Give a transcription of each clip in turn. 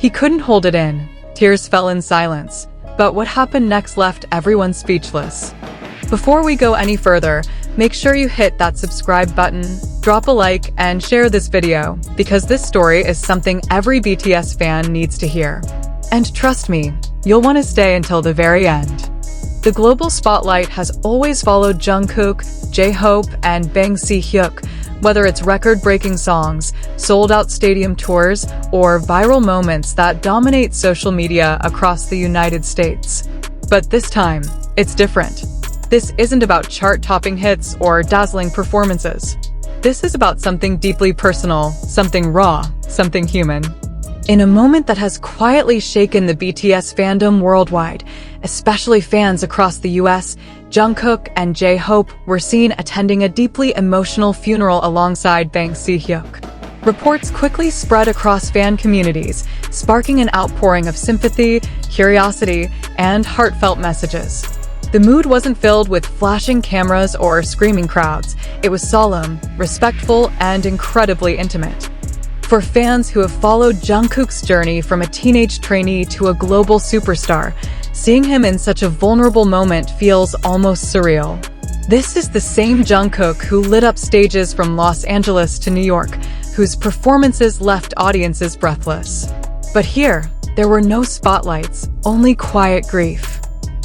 He couldn't hold it in. Tears fell in silence. But what happened next left everyone speechless. Before we go any further, make sure you hit that subscribe button, drop a like, and share this video, because this story is something every BTS fan needs to hear. And trust me, you'll want to stay until the very end. The global spotlight has always followed Jungkook, J-Hope, and Bang Si-hyuk, whether it's record-breaking songs, sold-out stadium tours, or viral moments that dominate social media across the United States. But this time, it's different. This isn't about chart-topping hits or dazzling performances. This is about something deeply personal, something raw, something human. In a moment that has quietly shaken the BTS fandom worldwide, especially fans across the US, Jungkook and J-Hope were seen attending a deeply emotional funeral alongside Bang Si-hyuk. Reports quickly spread across fan communities, sparking an outpouring of sympathy, curiosity, and heartfelt messages. The mood wasn't filled with flashing cameras or screaming crowds. It was solemn, respectful, and incredibly intimate. For fans who have followed Jungkook's journey from a teenage trainee to a global superstar, seeing him in such a vulnerable moment feels almost surreal. This is the same Jungkook who lit up stages from Los Angeles to New York, whose performances left audiences breathless. But here, there were no spotlights, only quiet grief.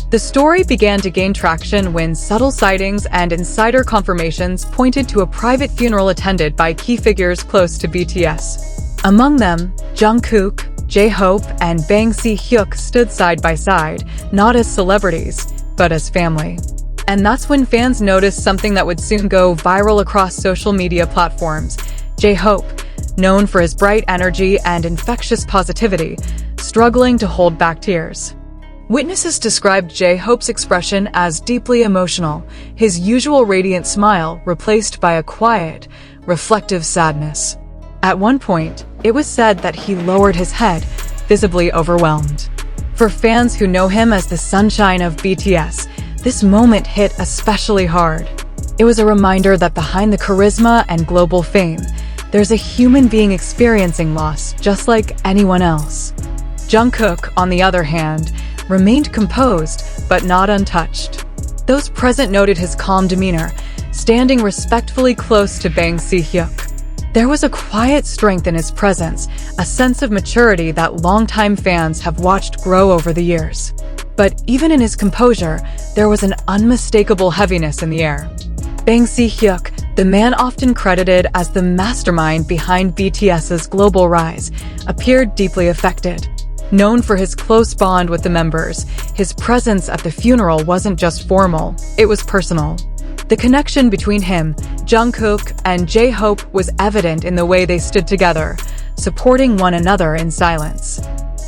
The story began to gain traction when subtle sightings and insider confirmations pointed to a private funeral attended by key figures close to BTS. Among them, Jungkook, J-Hope, and Bang Si-hyuk stood side by side, not as celebrities, but as family. And that's when fans noticed something that would soon go viral across social media platforms. J-Hope, known for his bright energy and infectious positivity, struggling to hold back tears. Witnesses described J-Hope's expression as deeply emotional, his usual radiant smile replaced by a quiet, reflective sadness. At one point, it was said that he lowered his head, visibly overwhelmed. For fans who know him as the sunshine of BTS, this moment hit especially hard. It was a reminder that behind the charisma and global fame, there's a human being experiencing loss just like anyone else. Jungkook, on the other hand, remained composed, but not untouched. Those present noted his calm demeanor, standing respectfully close to Bang Si-hyuk. There was a quiet strength in his presence, a sense of maturity that longtime fans have watched grow over the years. But even in his composure, there was an unmistakable heaviness in the air. Bang Si-hyuk, the man often credited as the mastermind behind BTS's global rise, appeared deeply affected. Known for his close bond with the members, his presence at the funeral wasn't just formal, it was personal. The connection between him, Jungkook, and J-Hope was evident in the way they stood together, supporting one another in silence.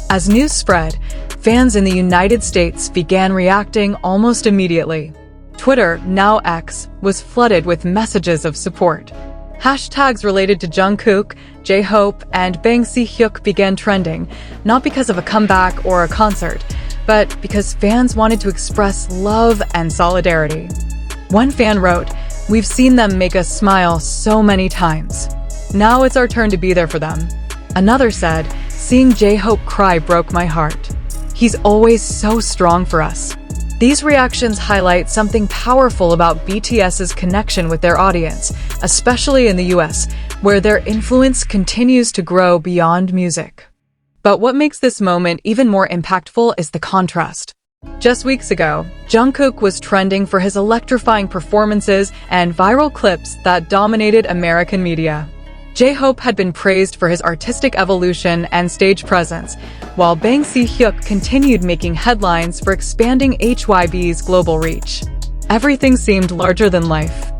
As news spread, fans in the United States began reacting almost immediately. Twitter, now X, was flooded with messages of support. Hashtags related to Jungkook, J-Hope, and Bang Si-hyuk began trending, not because of a comeback or a concert, but because fans wanted to express love and solidarity. One fan wrote, "We've seen them make us smile so many times. Now it's our turn to be there for them." Another said, "Seeing J-Hope cry broke my heart. He's always so strong for us." These reactions highlight something powerful about BTS's connection with their audience, especially in the US, where their influence continues to grow beyond music. But what makes this moment even more impactful is the contrast. Just weeks ago, Jungkook was trending for his electrifying performances and viral clips that dominated American media. J-Hope had been praised for his artistic evolution and stage presence, while Bang Si-hyuk continued making headlines for expanding HYB's global reach. Everything seemed larger than life.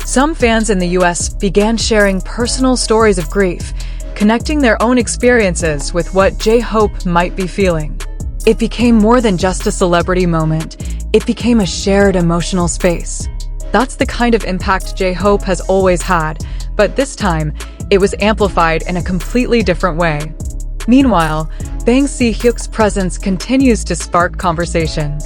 Some fans in the US began sharing personal stories of grief, connecting their own experiences with what J-Hope might be feeling. It became more than just a celebrity moment, it became a shared emotional space. That's the kind of impact J-Hope has always had, but this time, it was amplified in a completely different way. Meanwhile, Bang Si-hyuk's presence continues to spark conversation.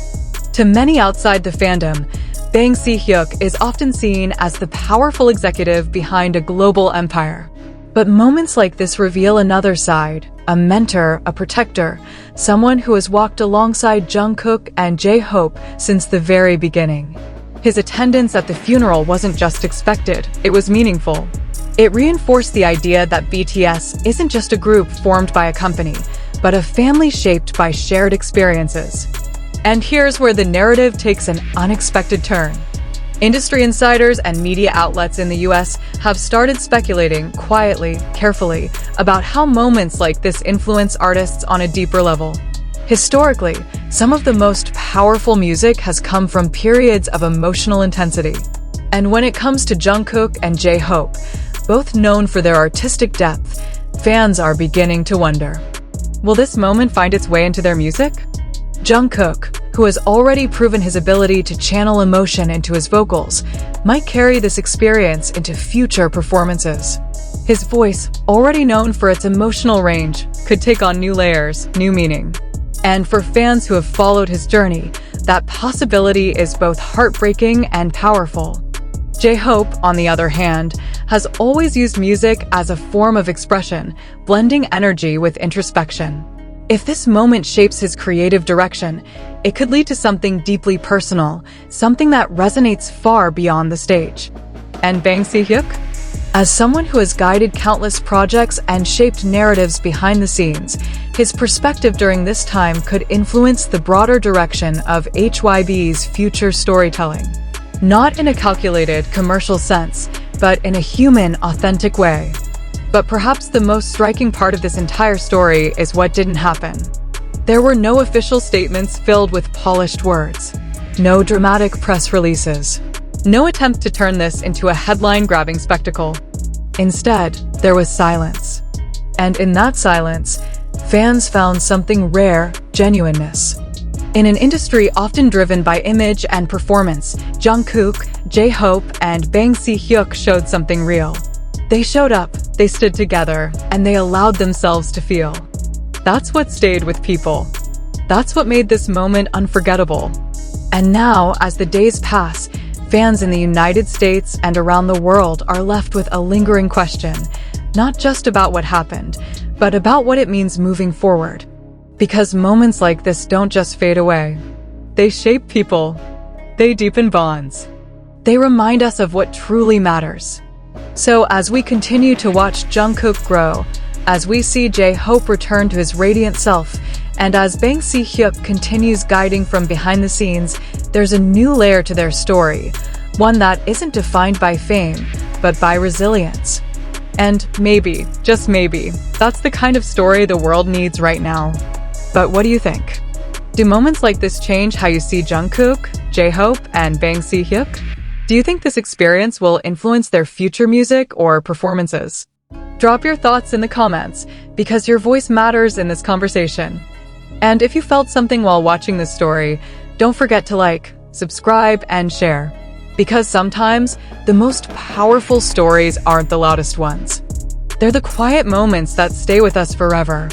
To many outside the fandom, Bang Si-hyuk is often seen as the powerful executive behind a global empire. But moments like this reveal another side, a mentor, a protector, someone who has walked alongside Jungkook and J-Hope since the very beginning. His attendance at the funeral wasn't just expected, it was meaningful. It reinforced the idea that BTS isn't just a group formed by a company, but a family shaped by shared experiences. And here's where the narrative takes an unexpected turn. Industry insiders and media outlets in the US have started speculating quietly, carefully, about how moments like this influence artists on a deeper level. Historically, some of the most powerful music has come from periods of emotional intensity. And when it comes to Jungkook and J-Hope, both known for their artistic depth, fans are beginning to wonder. Will this moment find its way into their music? Jungkook, who has already proven his ability to channel emotion into his vocals, might carry this experience into future performances. His voice, already known for its emotional range, could take on new layers, new meaning. And for fans who have followed his journey, that possibility is both heartbreaking and powerful. J-Hope, on the other hand, has always used music as a form of expression, blending energy with introspection. If this moment shapes his creative direction, it could lead to something deeply personal, something that resonates far beyond the stage. And Hyuk? As someone who has guided countless projects and shaped narratives behind the scenes, his perspective during this time could influence the broader direction of HYB's future storytelling. Not in a calculated, commercial sense, but in a human, authentic way. But perhaps the most striking part of this entire story is what didn't happen. There were no official statements filled with polished words. No dramatic press releases. No attempt to turn this into a headline-grabbing spectacle. Instead, there was silence. And in that silence, fans found something rare: genuineness. In an industry often driven by image and performance, Jungkook, J-Hope, and Hyuk showed something real. They showed up, they stood together, and they allowed themselves to feel. That's what stayed with people. That's what made this moment unforgettable. And now, as the days pass, fans in the United States and around the world are left with a lingering question, not just about what happened, but about what it means moving forward. Because moments like this don't just fade away. They shape people. They deepen bonds. They remind us of what truly matters. So as we continue to watch Jungkook grow, as we see J-Hope return to his radiant self, and as Hyuk continues guiding from behind the scenes, there's a new layer to their story, one that isn't defined by fame, but by resilience. And maybe, just maybe, that's the kind of story the world needs right now. But what do you think? Do moments like this change how you see Jungkook, J-Hope, and Hyuk? Do you think this experience will influence their future music or performances? Drop your thoughts in the comments, because your voice matters in this conversation. And if you felt something while watching this story, don't forget to like, subscribe, and share. Because sometimes, the most powerful stories aren't the loudest ones. They're the quiet moments that stay with us forever.